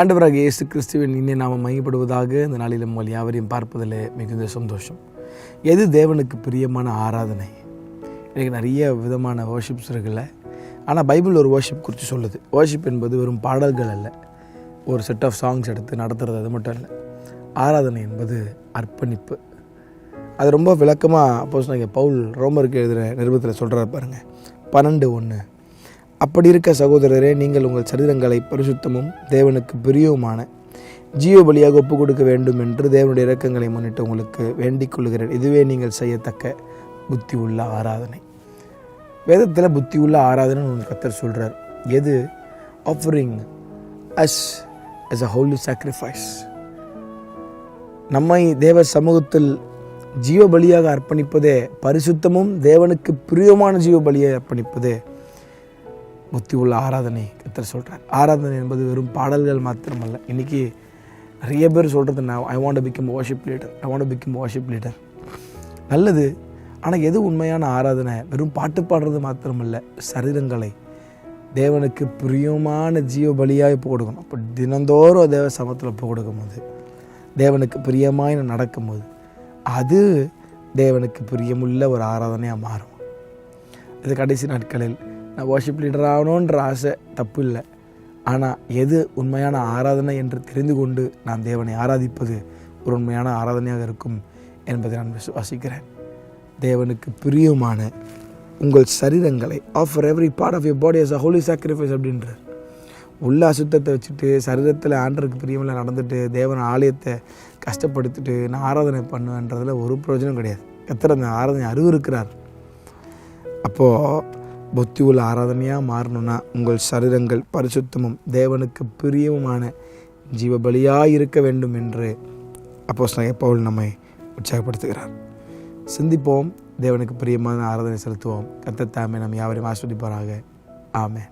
ஆண்டவராக இயேசு கிறிஸ்துவின் இனிய நாமம் மகிமைப்படுவதாக. இந்த நாளிலும் உங்கள் யாவரையும் பார்ப்பதில் மிகுந்த சந்தோஷம். எது தேவனுக்கு பிரியமான ஆராதனை? இன்றைக்கு நிறைய விதமான வர்ஷிப்ஸ் இருக்குல்ல. ஆனால் பைபிள் ஒரு வர்ஷிப் குறித்து சொல்லுது. வர்ஷிப் என்பது வெறும் பாடல்கள் அல்ல, ஒரு செட் ஆஃப் சாங்ஸ் எடுத்து நடத்துறது, அது மட்டும் இல்லை. ஆராதனை என்பது அர்ப்பணிப்பு. அது ரொம்ப விளக்கமாக அப்போஸ்தலனாகிய பவுல் ரோமருக்கு எழுதுகிற நிருபத்தில் சொல்கிறார் பாருங்கள், 12:1. அப்படி இருக்க சகோதரரே, நீங்கள் உங்கள் சரீரங்களை பரிசுத்தமும் தேவனுக்கு பிரியவுமான ஜீவ பலியாக ஒப்புக் கொடுக்க வேண்டும் என்று தேவனுடைய இரக்கங்களை முன்னிட்டு உங்களுக்கு வேண்டிக் கொள்கிறேன். இதுவே நீங்கள் செய்யத்தக்க புத்தி உள்ள ஆராதனை. வேதத்தில் புத்தி உள்ள ஆராதனை கர்த்தர் சொல்கிறார். எது? Offering as as a holy sacrifice. நம்மை தேவ சமூகத்தில் ஜீவ பலியாக அர்ப்பணிப்பதே, பரிசுத்தமும் தேவனுக்கு பிரியமான ஜீவ பலியை அர்ப்பணிப்பதே புத்தி உள்ள ஆராதனை கர்த்தர் சொல்கிறார். ஆராதனை என்பது வெறும் பாடல்கள் மாத்திரமல்ல. இன்றைக்கி நிறைய பேர் சொல்கிறது, நான் I want to become worship leader. நல்லது. ஆனால் எது உண்மையான ஆராதனை? வெறும் பாட்டு பாடுறது மாத்திரமல்ல, சரீரங்களை தேவனுக்கு பிரியமான ஜீவ பலியாக ஒப்பு கொடுக்கணும். அப்போ தினந்தோறும் தேவ சமத்தில் ஒப்பு கொடுக்கும் போது, தேவனுக்கு பிரியமாய் நடக்கும்போது, அது தேவனுக்கு பிரியமுள்ள ஒரு ஆராதனையாக மாறும். இது கடைசி நாட்களில் நான் வர்ஷிப் லீடர் ஆகணுன்ற ஆசை தப்பு இல்லை. ஆனால் எது உண்மையான ஆராதனை என்று தெரிந்து கொண்டு நான் தேவனை ஆராதிப்பது ஒரு உண்மையான ஆராதனையாக இருக்கும் என்பதை நான் விசுவாசிக்கிறேன். தேவனுக்கு பிரியமான உங்கள் சரீரங்களை, offer every part of your body as a holy sacrifice அப்படின்றார். உள்ள அசுத்தத்தை வச்சுட்டு சரீரத்தில் ஆண்டருக்கு பிரியமில்லை நடந்துட்டு தேவன் ஆலயத்தை கஷ்டப்படுத்திட்டு நான் ஆராதனை பண்ணுவேன்றதில் ஒரு பிரயோஜனம் கிடையாது. கர்த்தர் அந்த ஆராதனை அறிவிருக்கிறார். அப்போது புத்தி உள்ள ஆராதனையாக மாறணும்னா உங்கள் சரீரங்கள் பரிசுத்தமும் தேவனுக்கு பிரியவுமான ஜீவ பலியாக இருக்க வேண்டும் என்று அப்போஸ்தலனாகிய பவுல் நம்மை உற்சாகப்படுத்துகிறார். சிந்திப்போம், தேவனுக்கு பிரியமான ஆராதனை செலுத்துவோம். கர்த்தர் தாமே நம் யாவரையும் ஆசீர்வதிப்பாராக. ஆமென்.